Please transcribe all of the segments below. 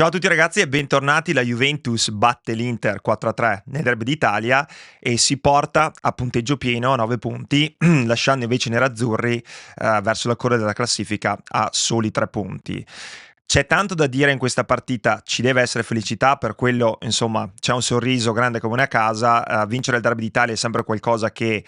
Ciao a tutti ragazzi e bentornati. La Juventus batte l'Inter 4-3 nel derby d'Italia e si porta a punteggio pieno a 9 punti, lasciando invece i nerazzurri verso la coda della classifica a soli 3 punti. C'è tanto da dire in questa partita, ci deve essere felicità, per quello insomma c'è un sorriso grande come una casa. Vincere il derby d'Italia è sempre qualcosa che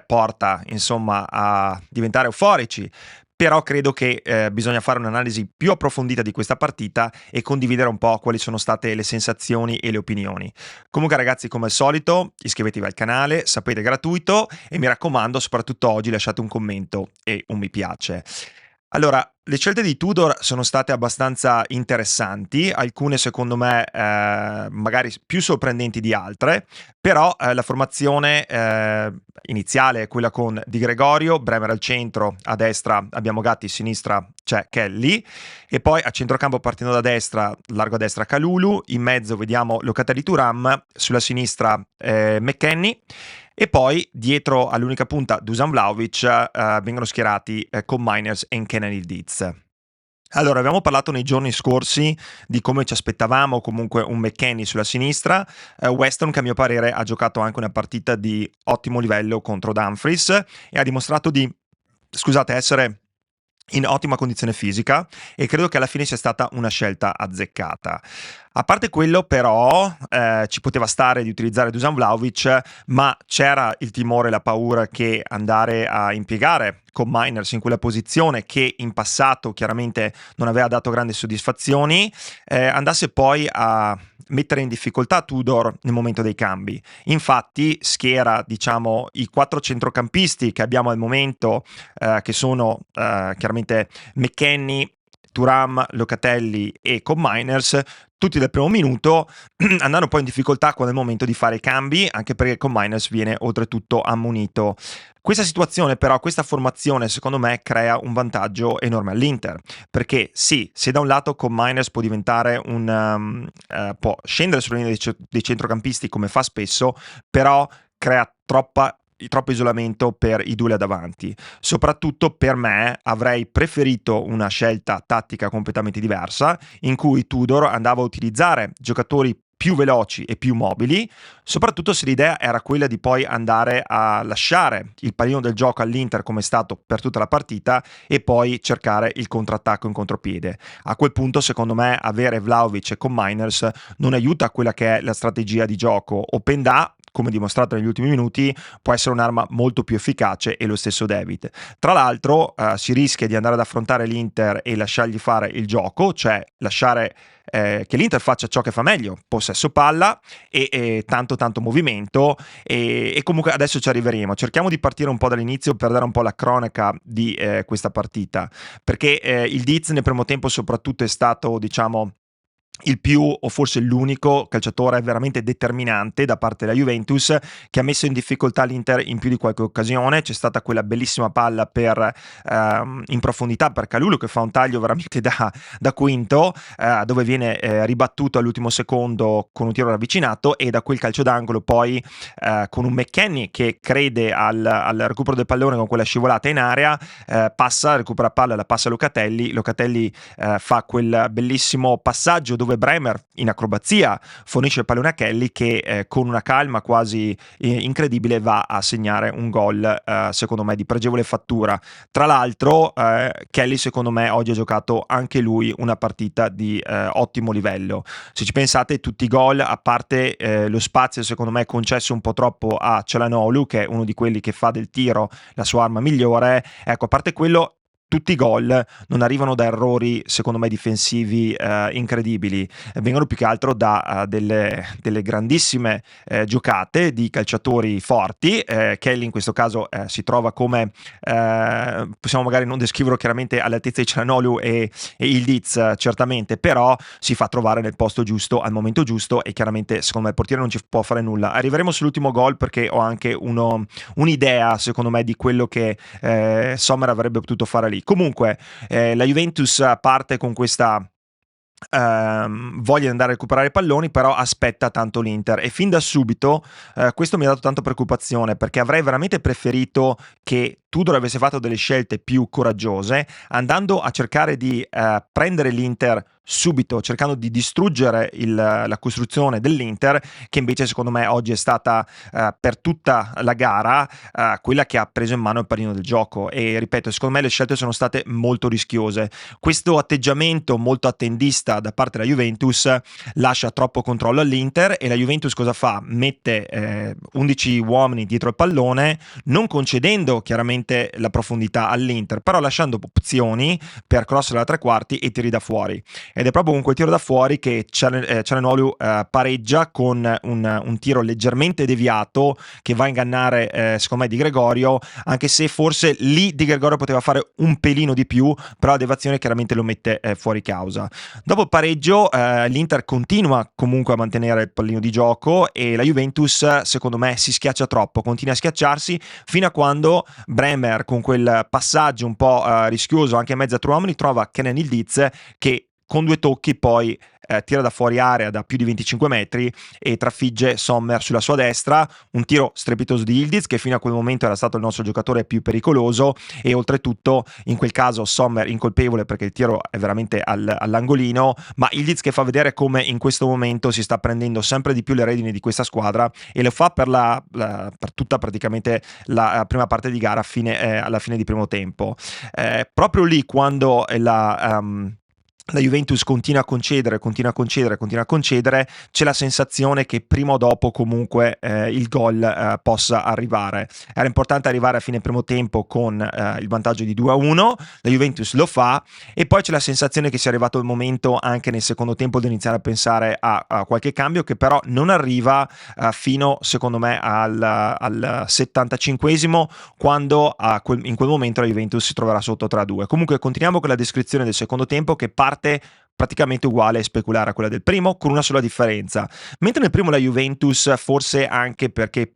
porta insomma a diventare euforici. Però credo che bisogna fare un'analisi più approfondita di questa partita e condividere un po' quali sono state le sensazioni e le opinioni. Comunque ragazzi, come al solito, iscrivetevi al canale, sapete è gratuito e mi raccomando, soprattutto oggi lasciate un commento e un mi piace. Allora, le scelte di Tudor sono state abbastanza interessanti, alcune secondo me magari più sorprendenti di altre, però la formazione iniziale è quella con Di Gregorio, Bremer al centro, a destra abbiamo Gatti, a sinistra c'è Kelly, e poi a centrocampo partendo da destra, largo a destra Kalulu, in mezzo vediamo Locatelli Thuram, sulla sinistra McKennie, e poi dietro all'unica punta Dusan Vlahovic vengono schierati con Miners e Kennedy Dietz. Allora, abbiamo parlato nei giorni scorsi di come ci aspettavamo comunque un McKennie sulla sinistra, Weston che a mio parere ha giocato anche una partita di ottimo livello contro Dumfries e ha dimostrato di, essere in ottima condizione fisica e credo che alla fine sia stata una scelta azzeccata. A parte quello però ci poteva stare di utilizzare Dusan Vlahovic, ma c'era il timore e la paura che andare a impiegare con Miners in quella posizione, che in passato chiaramente non aveva dato grandi soddisfazioni, andasse poi a mettere in difficoltà Tudor nel momento dei cambi. Infatti schiera diciamo i 4 centrocampisti che abbiamo al momento, che sono chiaramente McKennie, Thuram, Locatelli e con Miners, tutti dal primo minuto, andando poi in difficoltà quando è il momento di fare i cambi, anche perché con Miners viene oltretutto ammonito. Questa situazione però, questa formazione secondo me crea un vantaggio enorme all'Inter, perché sì, se da un lato con Miners può diventare può scendere sulla linea dei centrocampisti come fa spesso, però crea troppo isolamento per i due là davanti. Soprattutto per me avrei preferito una scelta tattica completamente diversa, in cui Tudor andava a utilizzare giocatori più veloci e più mobili, soprattutto se l'idea era quella di poi andare a lasciare il pallino del gioco all'Inter come è stato per tutta la partita e poi cercare il contrattacco in contropiede. A quel punto secondo me avere Vlahovic con Miners non aiuta quella che è la strategia di gioco. Openda, come dimostrato negli ultimi minuti, può essere un'arma molto più efficace, e lo stesso David. Tra l'altro si rischia di andare ad affrontare l'Inter e lasciargli fare il gioco, cioè lasciare che l'Inter faccia ciò che fa meglio, possesso palla e tanto movimento, e comunque adesso ci arriveremo. Cerchiamo di partire un po' dall'inizio per dare un po' la cronaca di questa partita, perché il Dietz nel primo tempo soprattutto è stato diciamo il più o forse l'unico calciatore veramente determinante da parte della Juventus, che ha messo in difficoltà l'Inter in più di qualche occasione. C'è stata quella bellissima palla in profondità per Kalulu, che fa un taglio veramente da quinto, dove viene ribattuto all'ultimo secondo con un tiro ravvicinato, e da quel calcio d'angolo poi con un McKennie che crede al recupero del pallone con quella scivolata in area, recupera palla, la passa a Locatelli fa quel bellissimo passaggio dove Bremer in acrobazia fornisce il pallone a Kelly, che con una calma quasi incredibile va a segnare un gol secondo me di pregevole fattura. Tra l'altro Kelly secondo me oggi ha giocato anche lui una partita di ottimo livello. Se ci pensate, tutti i gol, a parte lo spazio secondo me concesso un po' troppo a Çalhanoğlu, che è uno di quelli che fa del tiro la sua arma migliore, ecco, a parte quello, tutti i gol non arrivano da errori secondo me difensivi incredibili, vengono più che altro da delle grandissime giocate di calciatori forti. Kelly in questo caso si trova come possiamo magari non descriverlo chiaramente all'altezza di Çalhanoğlu e il Dietz certamente, però si fa trovare nel posto giusto al momento giusto, e chiaramente secondo me il portiere non ci può fare nulla. Arriveremo sull'ultimo gol perché ho anche un'idea secondo me di quello che Sommer avrebbe potuto fare lì. Comunque la Juventus parte con questa voglia di andare a recuperare i palloni, però aspetta tanto l'Inter, e fin da subito questo mi ha dato tanta preoccupazione, perché avrei veramente preferito che Tudor avesse fatto delle scelte più coraggiose, andando a cercare di prendere l'Inter subito, cercando di distruggere la costruzione dell'Inter, che invece secondo me oggi è stata per tutta la gara quella che ha preso in mano il pallino del gioco. E ripeto, secondo me le scelte sono state molto rischiose. Questo atteggiamento molto attendista da parte della Juventus lascia troppo controllo all'Inter, e la Juventus cosa fa? Mette 11 uomini dietro il pallone, non concedendo chiaramente la profondità all'Inter, però lasciando opzioni per cross da tre quarti e tiri da fuori. Ed è proprio con quel tiro da fuori che Çalhanoğlu pareggia con un tiro leggermente deviato che va a ingannare secondo me Di Gregorio, anche se forse lì Di Gregorio poteva fare un pelino di più, però la deviazione chiaramente lo mette fuori causa. Dopo il pareggio l'Inter continua comunque a mantenere il pallino di gioco, e la Juventus secondo me si schiaccia troppo, continua a schiacciarsi fino a quando Bremer, con quel passaggio un po' rischioso anche a mezza uomini, trova Kenan Yıldız che con due tocchi poi tira da fuori area da più di 25 metri e trafigge Sommer sulla sua destra. Un tiro strepitoso di Yıldız, che fino a quel momento era stato il nostro giocatore più pericoloso, e oltretutto in quel caso Sommer incolpevole perché il tiro è veramente all'angolino, ma Yıldız che fa vedere come in questo momento si sta prendendo sempre di più le redini di questa squadra, e lo fa per tutta praticamente la prima parte di gara alla fine di primo tempo. Proprio lì, quando la Juventus continua a concedere, c'è la sensazione che prima o dopo comunque il gol possa arrivare. Era importante arrivare a fine primo tempo con il vantaggio di 2-1, la Juventus lo fa, e poi c'è la sensazione che sia arrivato il momento anche nel secondo tempo di iniziare a pensare a qualche cambio, che però non arriva fino secondo me al 75esimo, quando in quel momento la Juventus si troverà sotto 3-2. Comunque continuiamo con la descrizione del secondo tempo, che parte praticamente uguale e speculare a quella del primo, con una sola differenza. Mentre nel primo la Juventus, forse anche perché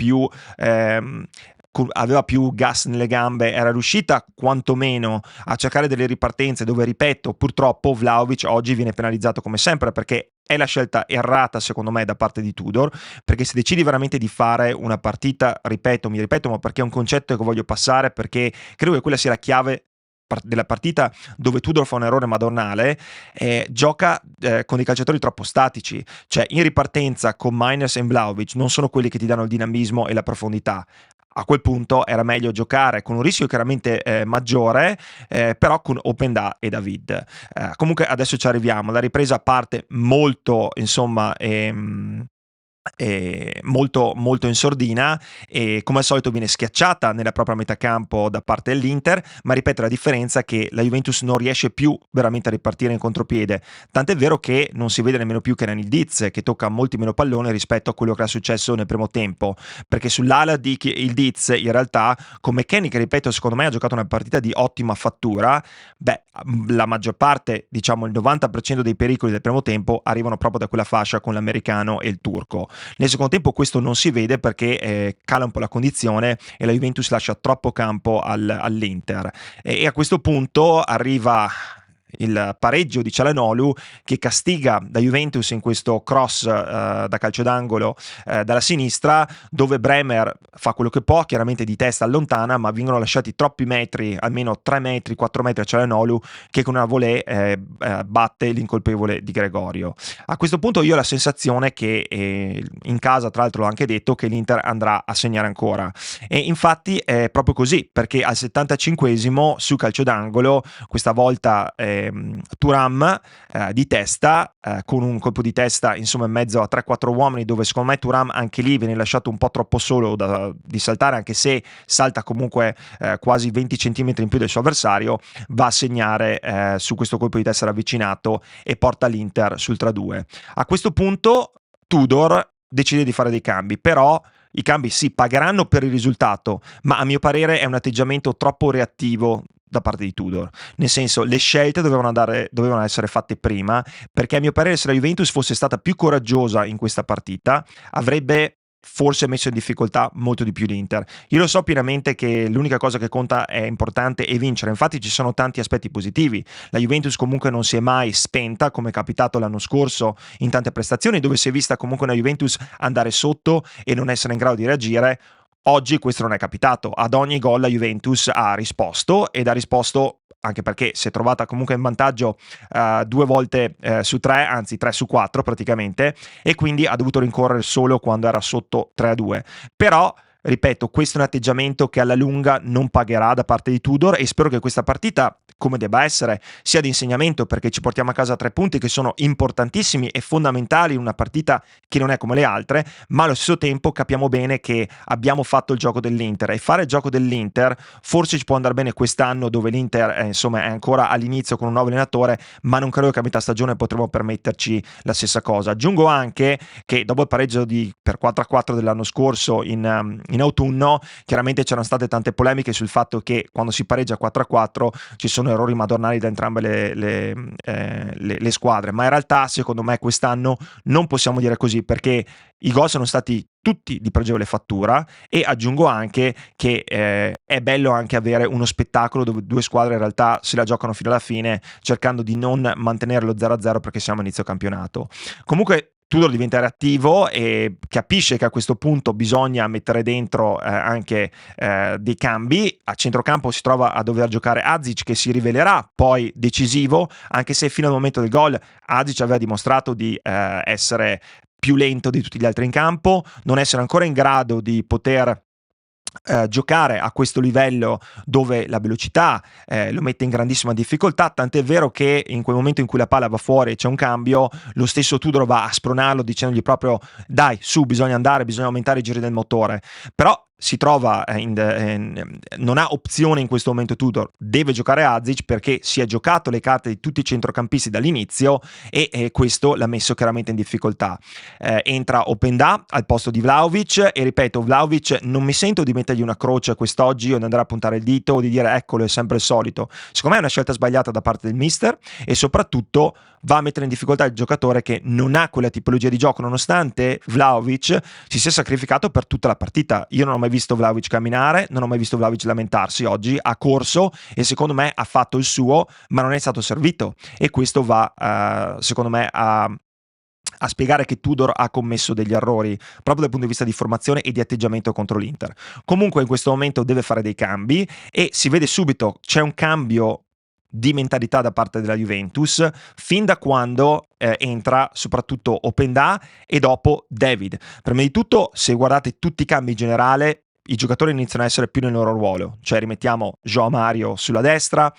aveva più gas nelle gambe, era riuscita quantomeno a cercare delle ripartenze, dove, ripeto, purtroppo Vlahovic oggi viene penalizzato come sempre, perché è la scelta errata secondo me da parte di Tudor, perché se decidi veramente di fare una partita, mi ripeto, ma perché è un concetto che voglio passare, perché credo che quella sia la chiave della partita, dove Tudor fa un errore madornale, gioca con dei calciatori troppo statici, cioè in ripartenza con Mainers e Vlahovic non sono quelli che ti danno il dinamismo e la profondità. A quel punto era meglio giocare con un rischio chiaramente maggiore, però con Openda e David. Comunque adesso ci arriviamo, la ripresa parte molto, insomma, molto molto in sordina, e come al solito viene schiacciata nella propria metà campo da parte dell'Inter, ma ripeto, la differenza è che la Juventus non riesce più veramente a ripartire in contropiede, tant'è vero che non si vede nemmeno più Kenan Yıldız, che tocca molti meno palloni rispetto a quello che era successo nel primo tempo, perché sull'ala di Yıldız in realtà, con McKennie, che ripeto secondo me ha giocato una partita di ottima fattura, la maggior parte, diciamo il 90% dei pericoli del primo tempo arrivano proprio da quella fascia con l'americano e il turco. Nel secondo tempo questo non si vede, perché cala un po' la condizione e la Juventus lascia troppo campo all'Inter, e a questo punto arriva il pareggio di Çalhanoğlu, che castiga la Juventus in questo cross da calcio d'angolo dalla sinistra, dove Bremer fa quello che può, chiaramente di testa allontana, ma vengono lasciati troppi metri, almeno 3 metri, 4 metri a Çalhanoğlu, che con una volée batte l'incolpevole Di Gregorio. A questo punto io ho la sensazione che in casa, tra l'altro l'ho anche detto, che l'Inter andrà a segnare ancora, e infatti è proprio così, perché al 75esimo su calcio d'angolo, questa volta Thuram di testa, con un colpo di testa insomma in mezzo a 3-4 uomini, dove secondo me Thuram anche lì viene lasciato un po' troppo solo di saltare, anche se salta comunque quasi 20 cm in più del suo avversario, va a segnare su questo colpo di testa ravvicinato e porta l'Inter sul 3-2. A questo punto Tudor decide di fare dei cambi, però i cambi si pagheranno per il risultato, ma a mio parere è un atteggiamento troppo reattivo da parte di Tudor, nel senso, le scelte dovevano essere fatte prima, perché a mio parere se la Juventus fosse stata più coraggiosa in questa partita avrebbe forse messo in difficoltà molto di più l'Inter. Io lo so pienamente che l'unica cosa che conta è importante è vincere, infatti ci sono tanti aspetti positivi. La Juventus comunque non si è mai spenta, come è capitato l'anno scorso in tante prestazioni, dove si è vista comunque una Juventus andare sotto e non essere in grado di reagire. Oggi questo non è capitato, ad ogni gol la Juventus ha risposto, ed ha risposto anche perché si è trovata comunque in vantaggio 2 volte su 3, anzi 3 su 4 praticamente, e quindi ha dovuto rincorrere solo quando era sotto 3-2. Però ripeto, questo è un atteggiamento che alla lunga non pagherà da parte di Tudor, e spero che questa partita, come debba essere, sia di insegnamento, perché ci portiamo a casa 3 punti che sono importantissimi e fondamentali in una partita che non è come le altre, ma allo stesso tempo capiamo bene che abbiamo fatto il gioco dell'Inter, e fare il gioco dell'Inter forse ci può andare bene quest'anno, dove l'Inter insomma è ancora all'inizio con un nuovo allenatore, ma non credo che a metà stagione potremo permetterci la stessa cosa. Aggiungo anche che dopo il pareggio per 4-4 dell'anno scorso in autunno, chiaramente c'erano state tante polemiche sul fatto che quando si pareggia 4-4 ci sono errori madornali da entrambe le squadre, ma in realtà secondo me quest'anno non possiamo dire così, perché i gol sono stati tutti di pregevole fattura, e aggiungo anche che è bello anche avere uno spettacolo dove due squadre in realtà se la giocano fino alla fine, cercando di non mantenere lo 0-0 perché siamo a inizio campionato. Comunque Tudor diventa reattivo e capisce che a questo punto bisogna mettere dentro anche dei cambi. A centrocampo si trova a dover giocare Azic, che si rivelerà poi decisivo, anche se fino al momento del gol Azic aveva dimostrato di essere più lento di tutti gli altri in campo, non essere ancora in grado di poter giocare a questo livello dove la velocità lo mette in grandissima difficoltà, tant'è vero che in quel momento in cui la palla va fuori e c'è un cambio, lo stesso Tudor va a spronarlo dicendogli proprio dai, su, bisogna andare, bisogna aumentare i giri del motore. Però si trova non ha opzione in questo momento Tudor, deve giocare Azic perché si è giocato le carte di tutti i centrocampisti dall'inizio, e questo l'ha messo chiaramente in difficoltà. Entra Openda al posto di Vlahovic, e ripeto, Vlahovic non mi sento di mettergli una croce quest'oggi o di andare a puntare il dito o di dire eccolo, è sempre il solito. Secondo me è una scelta sbagliata da parte del mister, e soprattutto va a mettere in difficoltà il giocatore che non ha quella tipologia di gioco, nonostante Vlahovic si sia sacrificato per tutta la partita. Io non ho mai visto Vlahovic camminare, non ho mai visto Vlahovic lamentarsi. Oggi ha corso e secondo me ha fatto il suo, ma non è stato servito, e questo va secondo me a spiegare che Tudor ha commesso degli errori proprio dal punto di vista di formazione e di atteggiamento contro l'Inter. Comunque in questo momento deve fare dei cambi, e si vede subito c'è un cambio di mentalità da parte della Juventus fin da quando entra soprattutto Openda e dopo David. Prima di tutto, se guardate tutti i cambi in generale, i giocatori iniziano a essere più nel loro ruolo, cioè rimettiamo João Mario sulla destra,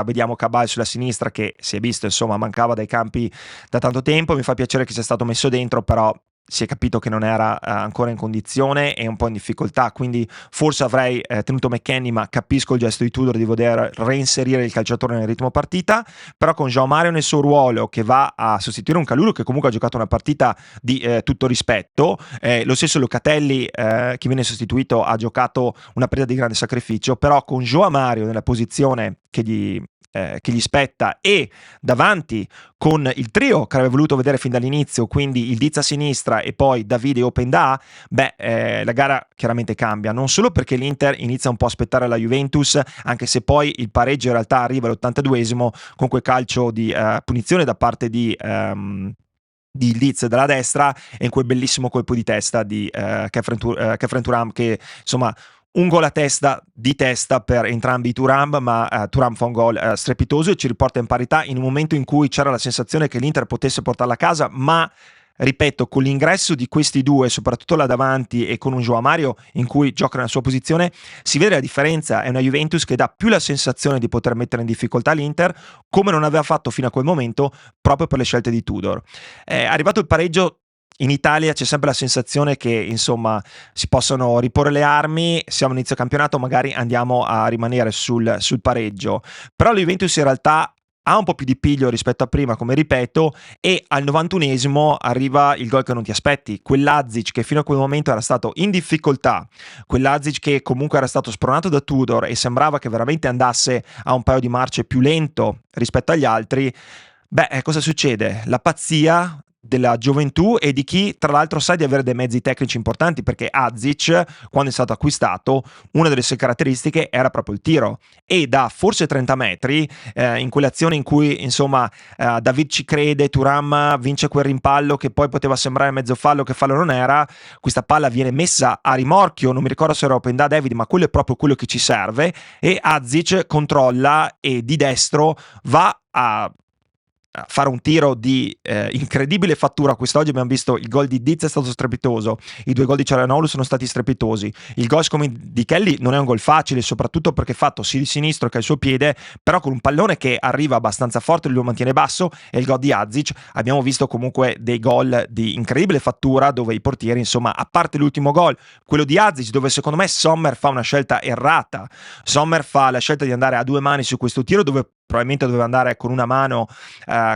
vediamo Cabal sulla sinistra, che si è visto insomma mancava dai campi da tanto tempo. Mi fa piacere che sia stato messo dentro, però si è capito che non era ancora in condizione e un po' in difficoltà, quindi forse avrei tenuto McKennie, ma capisco il gesto di Tudor di voler reinserire il calciatore nel ritmo partita. Però con João Mario nel suo ruolo, che va a sostituire un Kalulu che comunque ha giocato una partita di tutto rispetto, lo stesso Locatelli che viene sostituito ha giocato una partita di grande sacrificio, però con João Mario nella posizione che gli spetta, e davanti con il trio che aveva voluto vedere fin dall'inizio, quindi il Diz a sinistra e poi Davide e Openda, la gara chiaramente cambia, non solo perché l'Inter inizia un po' a aspettare la Juventus, anche se poi il pareggio in realtà arriva all'82esimo con quel calcio di punizione da parte di Leeds dalla destra, e in quel bellissimo colpo di testa di Khéphren Thuram, che insomma un gol a testa di testa per entrambi i Thuram, ma Thuram fa un gol strepitoso e ci riporta in parità in un momento in cui c'era la sensazione che l'Inter potesse portarla a casa, ma ripeto, con l'ingresso di questi due, soprattutto là davanti, e con un João Mario in cui gioca nella sua posizione, si vede la differenza. È una Juventus che dà più la sensazione di poter mettere in difficoltà l'Inter, come non aveva fatto fino a quel momento, proprio per le scelte di Tudor. Arrivato il pareggio, in Italia c'è sempre la sensazione che insomma si possano riporre le armi, siamo a inizio campionato, magari andiamo a rimanere sul pareggio, però la Juventus in realtà ha un po' più di piglio rispetto a prima, come ripeto, e al 91esimo arriva il gol che non ti aspetti, quell'Azic che fino a quel momento era stato in difficoltà, quell'Azic che comunque era stato spronato da Tudor e sembrava che veramente andasse a un paio di marce più lento rispetto agli altri. Cosa succede? La pazzia della gioventù e di chi tra l'altro sa di avere dei mezzi tecnici importanti, perché Azic, quando è stato acquistato, una delle sue caratteristiche era proprio il tiro, e da forse 30 metri, in quell'azione in cui insomma David ci crede, Thuram vince quel rimpallo che poi poteva sembrare mezzo fallo, che fallo non era, questa palla viene messa a rimorchio, non mi ricordo se era open da David, ma quello è proprio quello che ci serve, e Azic controlla e di destro va a fare un tiro di incredibile fattura. Quest'oggi abbiamo visto il gol di Diz è stato strepitoso, i 2 gol di Cialanoglu sono stati strepitosi, il gol come di Kelly non è un gol facile, soprattutto perché è fatto sia di sinistro che al suo piede, però con un pallone che arriva abbastanza forte, lui lo mantiene basso, e il gol di Azic. Abbiamo visto comunque dei gol di incredibile fattura dove i portieri, insomma, a parte l'ultimo gol, quello di Azic, dove secondo me Sommer fa una scelta errata, Sommer fa la scelta di andare a 2 mani su questo tiro dove probabilmente doveva andare con una mano,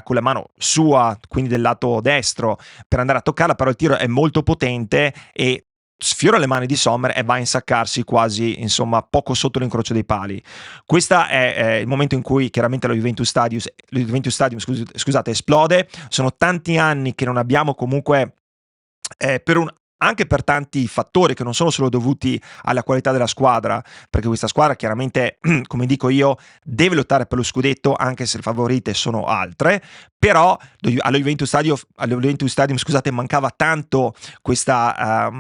con la mano sua, quindi del lato destro, per andare a toccarla, però il tiro è molto potente e sfiora le mani di Sommer e va a insaccarsi quasi, insomma, poco sotto l'incrocio dei pali. Questo è il momento in cui chiaramente lo Juventus Stadium, scusate, esplode. Sono tanti anni che non abbiamo comunque anche per tanti fattori che non sono solo dovuti alla qualità della squadra, perché questa squadra chiaramente, come dico io, deve lottare per lo scudetto, anche se le favorite sono altre, però allo Juventus Stadium, scusate, mancava tanto questa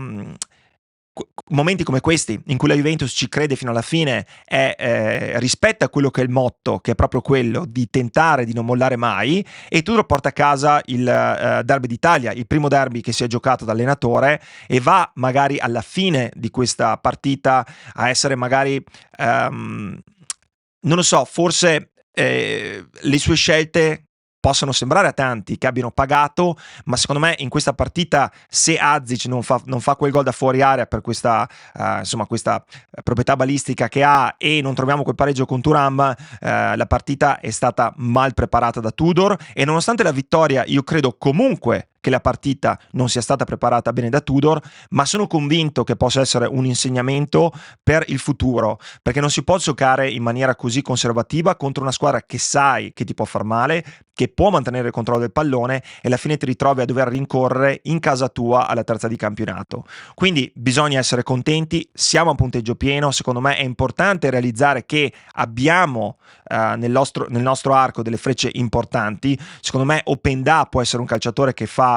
momenti come questi in cui la Juventus ci crede fino alla fine e rispetta quello che è il motto, che è proprio quello di tentare di non mollare mai, e Tudor porta a casa il derby d'Italia, il primo derby che si è giocato da allenatore, e va magari alla fine di questa partita a essere magari non lo so, forse le sue scelte possono sembrare a tanti che abbiano pagato, ma secondo me in questa partita, se Azic non fa quel gol da fuori area per questa insomma questa proprietà balistica che ha, e non troviamo quel pareggio con Thuram, la partita è stata mal preparata da Tudor, e nonostante la vittoria io credo comunque che la partita non sia stata preparata bene da Tudor, ma sono convinto che possa essere un insegnamento per il futuro, perché non si può giocare in maniera così conservativa contro una squadra che sai che ti può far male, che può mantenere il controllo del pallone, e alla fine ti ritrovi a dover rincorrere in casa tua alla terza di campionato. Quindi bisogna essere contenti, siamo a punteggio pieno, secondo me è importante realizzare che abbiamo nel nostro arco delle frecce importanti. Secondo me Openda può essere un calciatore che fa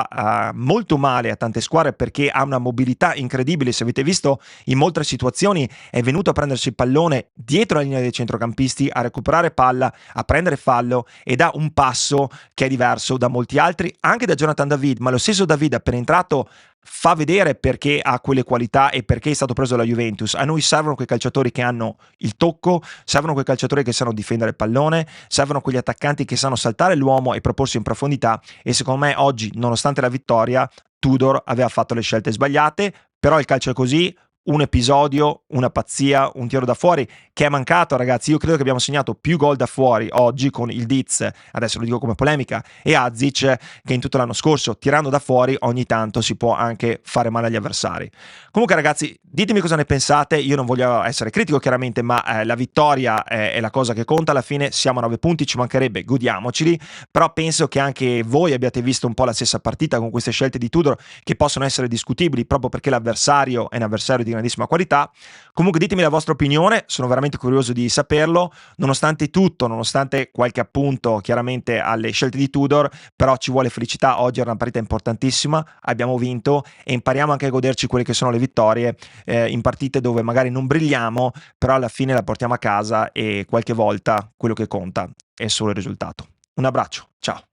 molto male a tante squadre, perché ha una mobilità incredibile. Se avete visto, in molte situazioni è venuto a prendersi il pallone dietro la linea dei centrocampisti, a recuperare palla, a prendere fallo, ed ha un passo che è diverso da molti altri, anche da Jonathan David. Ma lo stesso David appena entrato fa vedere perché ha quelle qualità e perché è stato preso dalla Juventus. A noi servono quei calciatori che hanno il tocco, servono quei calciatori che sanno difendere il pallone, servono quegli attaccanti che sanno saltare l'uomo e proporsi in profondità, e secondo me oggi, nonostante la vittoria, Tudor aveva fatto le scelte sbagliate, però il calcio è così. Un episodio, una pazzia, un tiro da fuori che è mancato, ragazzi. Io credo che abbiamo segnato più gol da fuori oggi con il Diz, adesso lo dico come polemica, e Azic, che in tutto l'anno scorso. Tirando da fuori ogni tanto si può anche fare male agli avversari. Comunque, ragazzi, ditemi cosa ne pensate. Io non voglio essere critico chiaramente, ma la vittoria è la cosa che conta. Alla fine siamo a 9 punti, ci mancherebbe, godiamoceli, però penso che anche voi abbiate visto un po' la stessa partita con queste scelte di Tudor, che possono essere discutibili proprio perché l'avversario è un avversario di grandissima qualità. Comunque ditemi la vostra opinione, sono veramente curioso di saperlo. Nonostante tutto, nonostante qualche appunto chiaramente alle scelte di Tudor, però ci vuole felicità. Oggi era una partita importantissima, abbiamo vinto, e impariamo anche a goderci quelle che sono le vittorie in partite dove magari non brilliamo, però alla fine la portiamo a casa, e qualche volta quello che conta è solo il risultato. Un abbraccio, ciao.